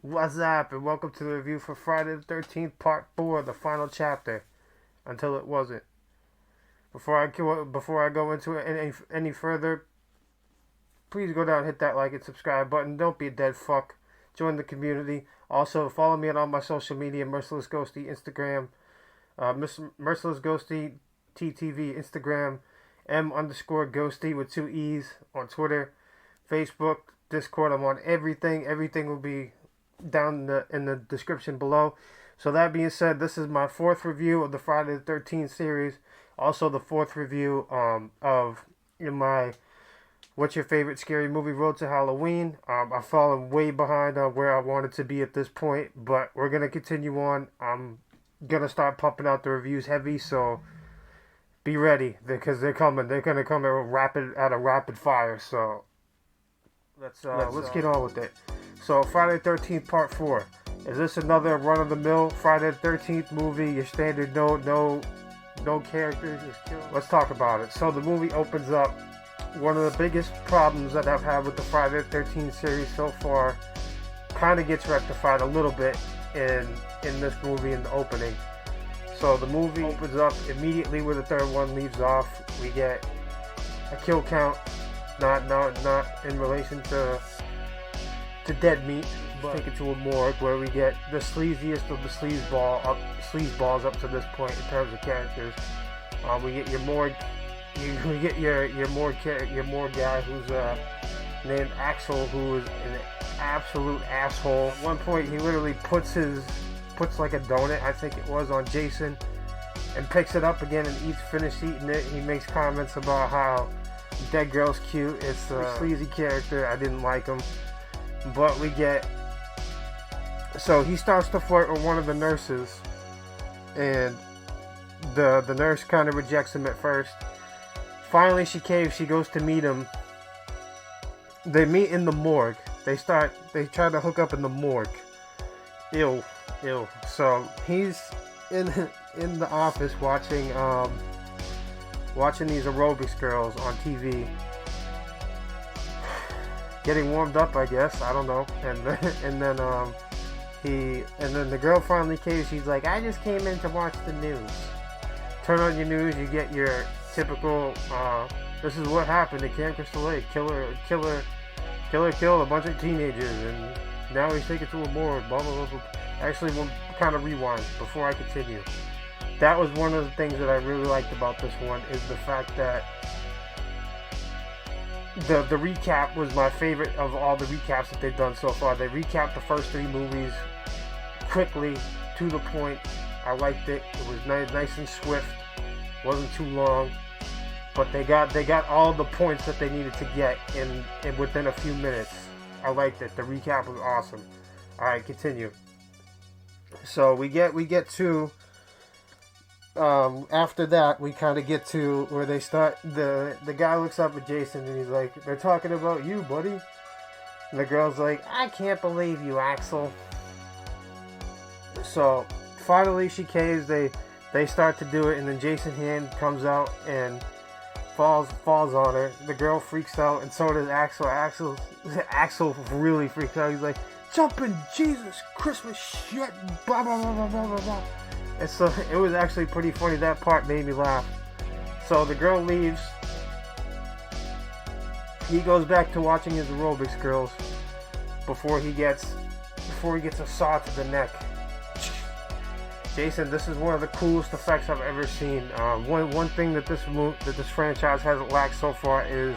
What's up, and welcome to the review for Friday the 13th, Part 4, the final chapter. Until it wasn't. Before I go into it any further, please go down, hit that like and subscribe button. Don't be a dead fuck. Join the community. Also, follow me on all my social media: Merciless Ghosty Instagram, Merciless Ghosty TTV Instagram, M_Ghosty with two E's on Twitter, Facebook, Discord. I'm on everything. Everything will be down in the description below. So that being said, this is my fourth review of the Friday the 13th series. Also the fourth review of in my What's Your Favorite Scary Movie Road to Halloween. I've fallen way behind where I wanted to be at this point, but we're going to continue on. I'm going to start pumping out the reviews heavy, so be ready because they're coming. They're going to come at a rapid fire, so let's get on with it. So, Friday the 13th, Part 4. Is this another run-of-the-mill Friday the 13th movie? Your standard no characters, just kill? Let's talk about it. So, the movie opens up. One of the biggest problems that I've had with the Friday the 13th series so far kind of gets rectified a little bit in this movie in the opening. So, the movie opens up immediately where the third one leaves off. We get a kill count, not in relation to dead meat, but take it to a morgue where we get the sleaziest of the sleazeballs up to this point in terms of characters. We get your morgue, we get your morgue guy who's named Axel, who is an absolute asshole. At one point, he literally puts like a donut, I think it was, on Jason, and picks it up again and finishes eating it. He makes comments about how dead girl's cute. It's a sleazy character. I didn't like him. But so he starts to flirt with one of the nurses, and the nurse kind of rejects him at first. Finally, she caves. She goes to meet him. They meet in the morgue. They try to hook up in the morgue. Ew. So he's in the office watching these aerobics girls on TV. Getting warmed up, I guess. I don't know. And then the girl finally caves. She's like, I just came in to watch the news. Turn on your news, you get your typical this is what happened at Camp Crystal Lake. Killer killed a bunch of teenagers, and now he's taken to a morgue. Blah blah blah blah. Actually, we'll kind of rewind before I continue. That was one of the things that I really liked about this one, is the fact that the recap was my favorite of all the recaps that they've done so far. They recapped the first three movies quickly, to the point. I liked it. It was nice and swift. Wasn't too long, but they got all the points that they needed to get in within a few minutes. I liked it. The recap was awesome. All right, continue. So we get to. After that, we kind of get to where they start. The guy looks up at Jason and he's like, they're talking about you, buddy. And the girl's like, I can't believe you, Axel. So finally she caves. They start to do it, and then Jason's hand comes out and falls on her. The girl freaks out, and so does Axel. Axel really freaks out. He's like, jumping Jesus Christmas shit, blah blah blah blah blah blah blah. And so it was actually pretty funny. That part made me laugh. So the girl leaves. He goes back to watching his aerobics girls before he gets a saw to the neck. Jason, this is one of the coolest effects I've ever seen. One thing that this franchise hasn't lacked so far is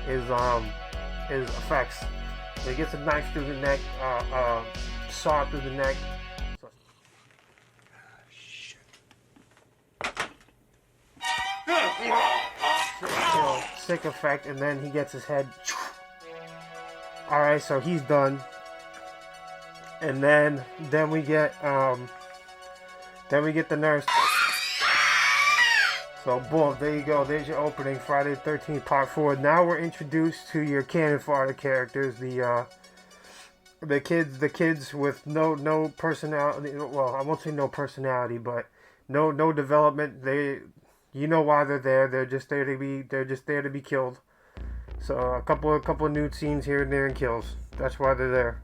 effects. He gets a knife through the neck, saw through the neck. Sick effect, and then he gets his head. Alright, so he's done. And then we get the nurse. So boom, there you go. There's your opening, Friday the 13th, Part 4. Now we're introduced to your cannon fodder characters, the kids with no personality. Well, I won't say no personality, but no development. You know why they're there. They're just there to be killed. So a couple of nude scenes here and there and kills. That's why they're there.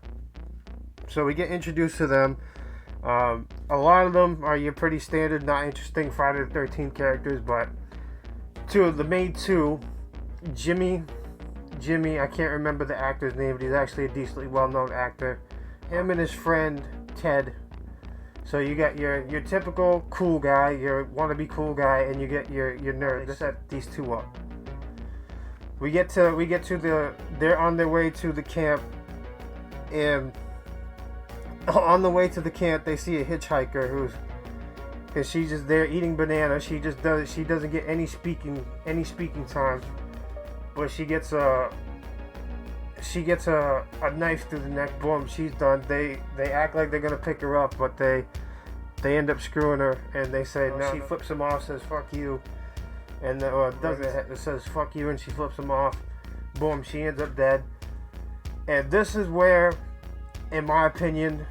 So we get introduced to them. A lot of them are your pretty standard, not interesting Friday the 13th characters, but the main two, Jimmy, I can't remember the actor's name, but he's actually a decently well-known actor. Him and his friend Ted. So you got your typical cool guy, your wannabe cool guy, and you get your nerd. They set these two up. We get to they're on their way to the camp, and on the way to the camp they see a hitchhiker because she's just there eating banana. She doesn't get any speaking time, but she gets a knife through the neck. Boom, she's done. They act like they're gonna pick her up, but they end up screwing her, and they say no. She flips him off, says fuck you, and it says fuck you, and she flips him off. Boom, she ends up dead. And this is where, in my opinion,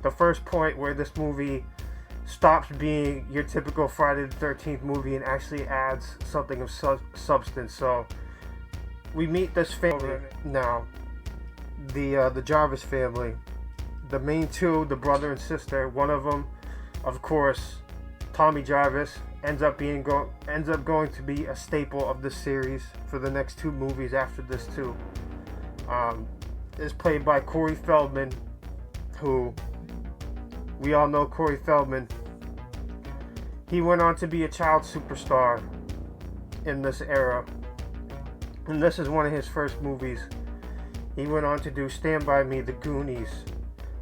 the first point where this movie stops being your typical Friday the 13th movie and actually adds something of substance. So we meet this family now, the Jarvis family. The main two, the brother and sister. One of them, of course, Tommy Jarvis, ends up going to be a staple of this series for the next two movies after this too. Is played by Corey Feldman, who we all know. Corey Feldman. He went on to be a child superstar in this era, and this is one of his first movies. He went on to do Stand By Me, The Goonies,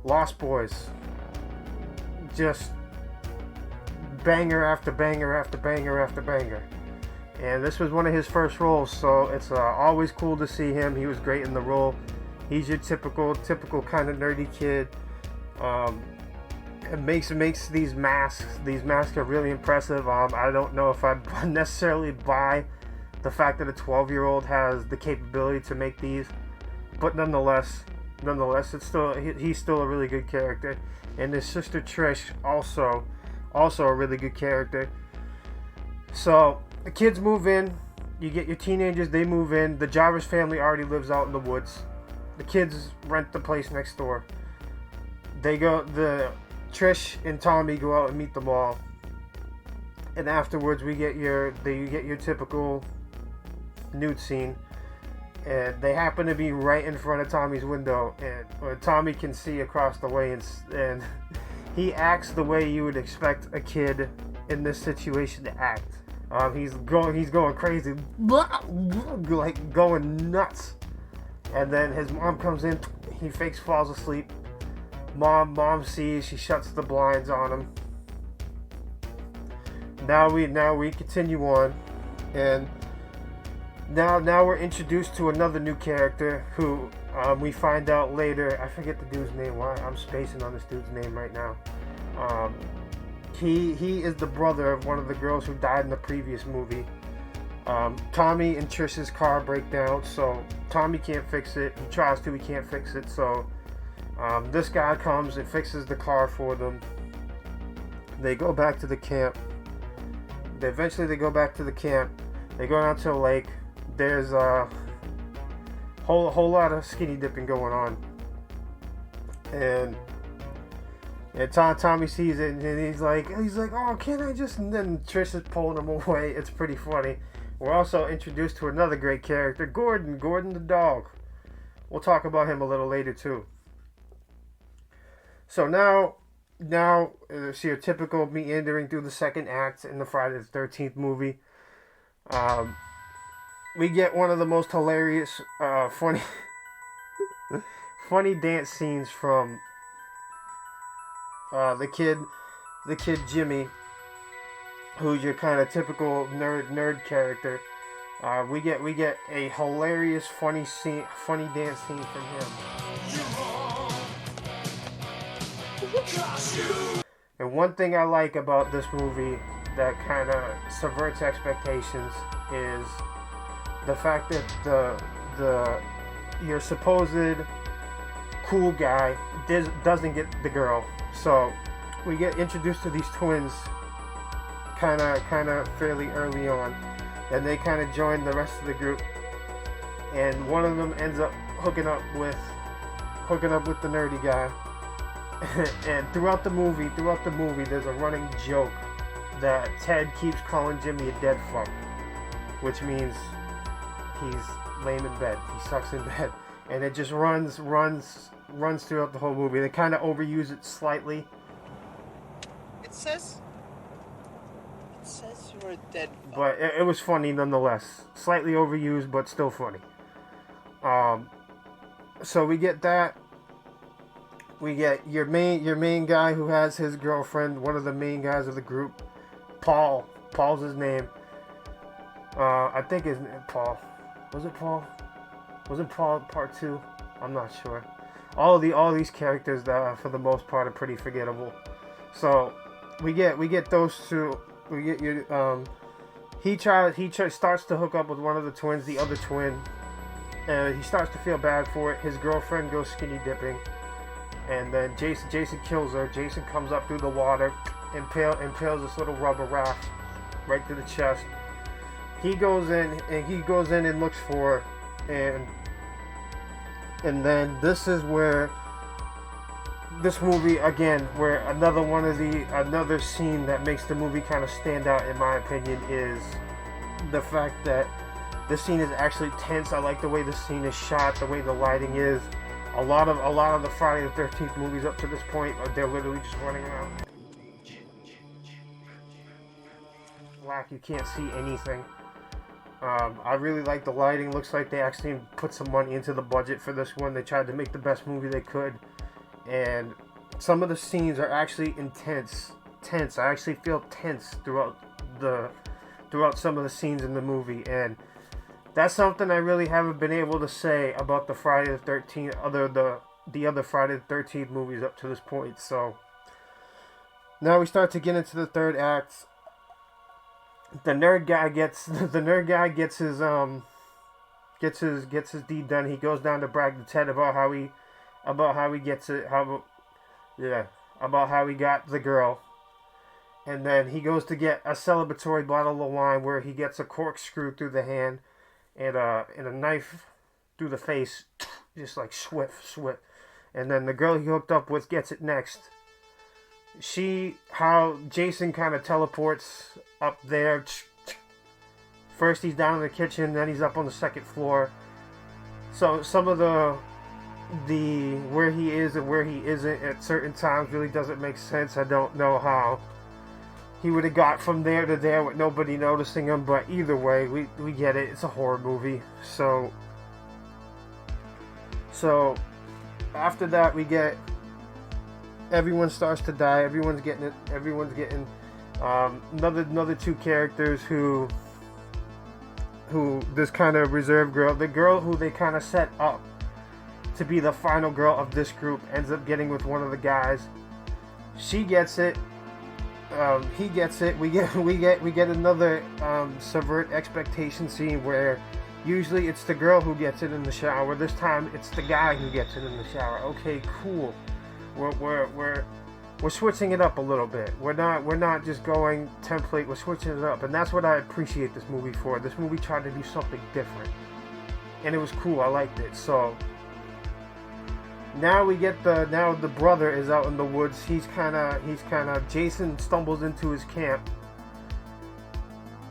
Lost Boys, just banger after banger after banger after banger. And this was one of his first roles, so it's always cool to see him. He was great in the role. He's your typical kind of nerdy kid. It makes these masks are really impressive. I don't know if I necessarily buy the fact that a 12-year-old has the capability to make these, but nonetheless, he's still a really good character. And his sister Trish, also a really good character. So the kids move in. You get your teenagers, they move in. The Jarvis family already lives out in the woods. The kids rent the place next door. Trish and Tommy go out and meet them all. And afterwards you get your typical nude scene. And they happen to be right in front of Tommy's window, and Tommy can see across the way, and he acts the way you would expect a kid in this situation to act. He's going crazy, like going nuts. And then his mom comes in. He fakes falls asleep. Mom sees. She shuts the blinds on him. Now we continue on, and now we're introduced to another new character who we find out later. I forget the dude's name. Why I'm spacing on this dude's name right now. He is the brother of one of the girls who died in the previous movie. Tommy and Trish's car break down, so Tommy can't fix it. He tries to, he can't fix it. So this guy comes and fixes the car for them. They go back to the camp. Eventually they go back to the camp. They go down to the lake. There's a whole lot of skinny dipping going on, and Tommy sees it, and he's like, oh, can't I just? And then Trish is pulling him away. It's pretty funny. We're also introduced to another great character, Gordon the dog. We'll talk about him a little later too. So now see your typical meandering through the second act in the Friday the 13th movie. We get one of the most hilarious, funny dance scenes from the kid Jimmy, who's your kind of typical nerd character. We get a hilarious, funny dance scene from him. And one thing I like about this movie that kind of subverts expectations is the fact that your supposed cool guy doesn't get the girl. So we get introduced to these twins kind of fairly early on, and they kind of join the rest of the group, and one of them ends up hooking up with hooking up with the nerdy guy. And throughout the movie, there's a running joke that Ted keeps calling Jimmy a dead fuck, which means he's lame in bed. He sucks in bed, and it just runs throughout the whole movie. They kind of overuse it slightly. It says you're a dead fuck. But it was funny nonetheless. Slightly overused, but still funny. So we get that. We get your main guy who has his girlfriend, one of the main guys of the group, Paul. Paul's his name. I think his name Paul. Was it Paul? Wasn't Paul part 2? I'm not sure. All these characters that for the most part are pretty forgettable. So we get those two. We get your he starts to hook up with one of the twins, the other twin. He starts to feel bad for it. His girlfriend goes skinny dipping. And then Jason kills her. Jason comes up through the water, impales this little rubber raft right through the chest. He goes in and looks for her, and then this is where this movie again, where another scene that makes the movie kind of stand out in my opinion is the fact that this scene is actually tense. I like the way the scene is shot, the way the lighting is. A lot of the Friday the 13th movies up to this point, they're literally just running around black. You can't see anything. I really like the lighting. Looks like they actually put some money into the budget for this one. They tried to make the best movie they could, and some of the scenes are actually intense. I actually feel tense throughout some of the scenes in the movie, and that's something I really haven't been able to say about the Friday the 13th, the other Friday the 13th movies up to this point. So now we start to get into the third act. The nerd guy gets his deed done. He goes down to brag to Ted about how he got the girl. And then he goes to get a celebratory bottle of wine where he gets a corkscrew through the hand and a knife through the face, just like swift. And then the girl he hooked up with gets it next. How Jason kind of teleports up there. First he's down in the kitchen, then he's up on the second floor. So some of the where he is and where he isn't at certain times really doesn't make sense. I don't know how he would have got from there to there with nobody noticing him, but either way, we get it. It's a horror movie. So after that, we get everyone starts to die. Everyone's getting another two characters who this kind of reserved girl, the girl who they kind of set up to be the final girl of this group, ends up getting with one of the guys. She gets it. He gets it. We get another subvert expectation scene where usually it's the girl who gets it in the shower. This time it's the guy who gets it in the shower. Okay, cool. We're switching it up a little bit. We're not just going template. We're switching it up, and that's what I appreciate this movie for. This movie tried to do something different, and it was cool. I liked it. So now the brother is out in the woods. He's kind of Jason stumbles into his camp.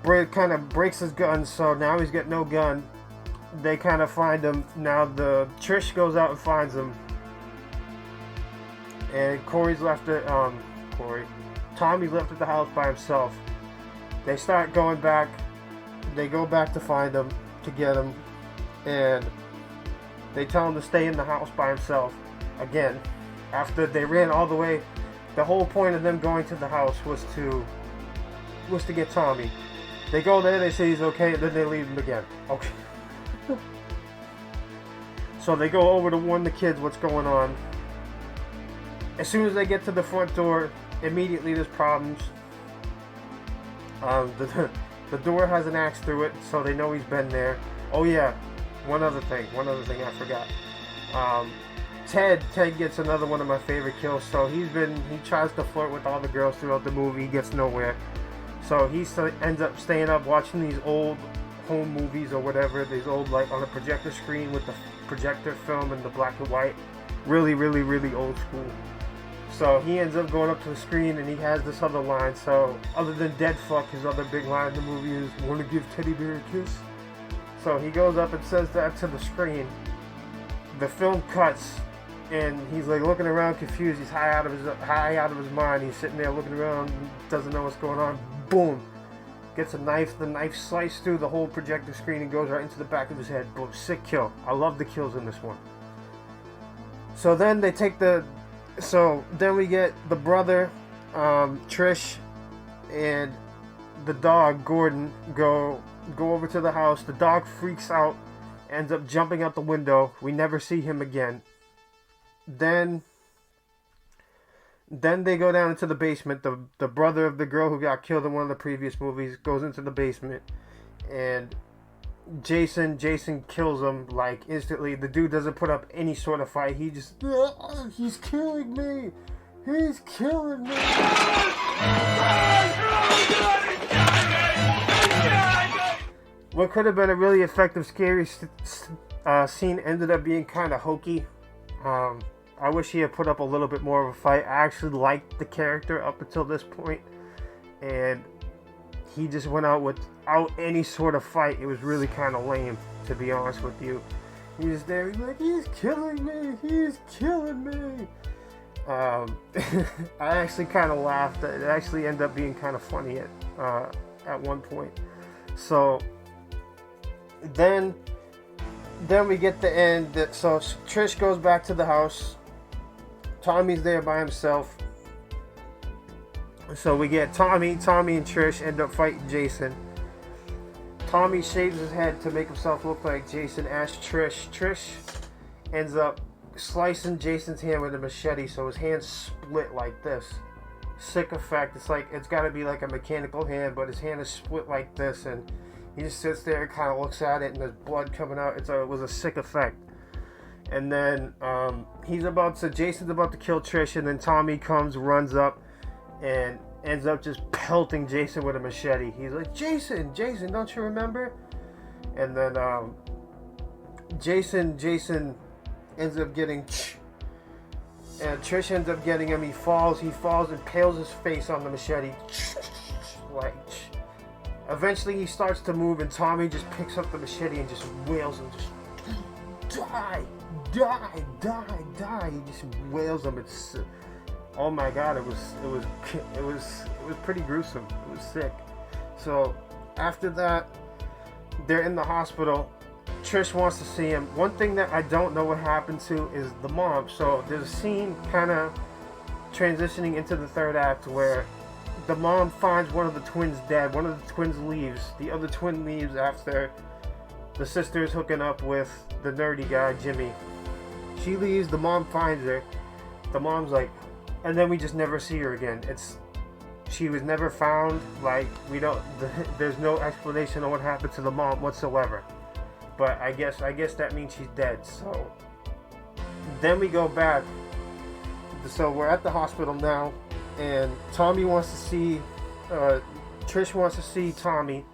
Kind of breaks his gun, so now he's got no gun. They kind of find him. Now the Trish goes out and finds him. And Tommy's left at the house by himself. They start going back. They go back to find him, to get him, and they tell him to stay in the house by himself. Again, after they ran all the way, the whole point of them going to the house was to get Tommy. They go there, they say he's okay, and then they leave him again. Okay. So they go over to warn the kids what's going on. As soon as they get to the front door, immediately there's problems. The door has an axe through it, so they know he's been there. Oh yeah, one other thing I forgot. Ted gets another one of my favorite kills. So he tries to flirt with all the girls throughout the movie. He gets nowhere. So he ends up staying up watching these old home movies or whatever. These old, like on a projector screen with the projector film and the black and white. Really, really, really old school. So he ends up going up to the screen and he has this other line. So other than dead fuck, his other big line in the movie is, "Wanna give Teddy Bear a kiss?" So he goes up and says that to the screen. The film cuts and he's like looking around confused. He's high out of his mind. He's sitting there looking around, doesn't know what's going on. Boom. Gets a knife. The knife sliced through the whole projector screen and goes right into the back of his head. Boom. Sick kill. I love the kills in this one. So then they take so then we get the brother, Trish, and the dog, Gordon, go over to the house. The dog freaks out, ends up jumping out the window. We never see him again. Then they go down into the basement. The brother of the girl who got killed in one of the previous movies goes into the basement, and Jason kills him like instantly. The dude doesn't put up any sort of fight. He just, he's killing me. He's killing me. What could have been a really effective, scary scene ended up being kind of hokey. I wish he had put up a little bit more of a fight. I actually liked the character up until this point, and he just went out without any sort of fight. It was really kind of lame, to be honest with you. He's there, he's like, he's killing me, he's killing me. I actually kind of laughed. It actually ended up being kind of funny at one point. So then we get the end. So Trish goes back to the house. Tommy's there by himself. So we get Tommy and Trish end up fighting Jason. Tommy shaves his head to make himself look like Jason. Asks Trish ends up slicing Jason's hand with a machete, so his hand split like this. Sick effect. It's got to be like a mechanical hand, but his hand is split like this, and he just sits there and kind of looks at it, and there's blood coming out. It was a sick effect. And then Jason's about to kill Trish, and then Tommy runs up, and ends up just pelting Jason with a machete. He's like, Jason, don't you remember? And then Jason ends up getting, and Trish ends up getting him. He falls and pales his face on the machete. Like, eventually he starts to move, and Tommy just picks up the machete and just wails him, just die. He just wails him. It's, oh my god, it was pretty gruesome. It was sick. So after that, they're in the hospital. Trish wants to see him. One thing that I don't know what happened to is the mom. So there's a scene kind of transitioning into the third act where the mom finds one of the twins dead. One of the twins leaves. The other twin leaves after the sister is hooking up with the nerdy guy, Jimmy. She leaves, the mom finds her. The mom's like, and then we just never see her again. She was never found. Like, there's no explanation on what happened to the mom whatsoever. But I guess that means she's dead. So then we go back. So we're at the hospital now, and Tommy wants to see, Trish wants to see Tommy.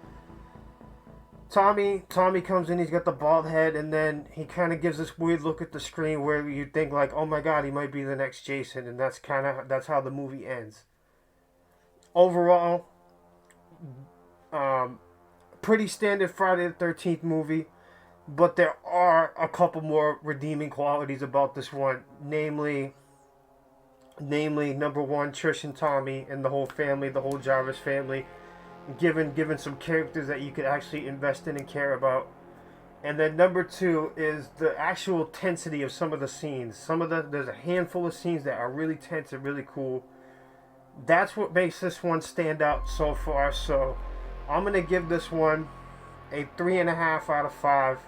Tommy comes in, he's got the bald head, and then he kind of gives this weird look at the screen where you think like, oh my god, he might be the next Jason, and that's how the movie ends. Overall, pretty standard Friday the 13th movie, but there are a couple more redeeming qualities about this one, namely number one, Trish and Tommy and the whole family, the whole Jarvis family, given some characters that you could actually invest in and care about. And then number two is the actual tensity of some of the scenes. There's a handful of scenes that are really tense and really cool. That's what makes this one stand out so far. So I'm gonna give this one a 3.5 out of 5.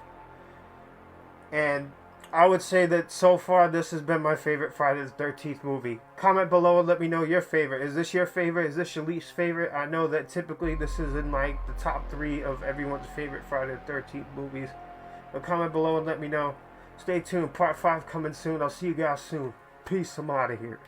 And I would say that so far this has been my favorite Friday the 13th movie. Comment below and let me know your favorite. Is this your favorite? Is this your least favorite? I know that typically this is in like the top 3 of everyone's favorite Friday the 13th movies. But comment below and let me know. Stay tuned. Part 5 coming soon. I'll see you guys soon. Peace. I'm out of here.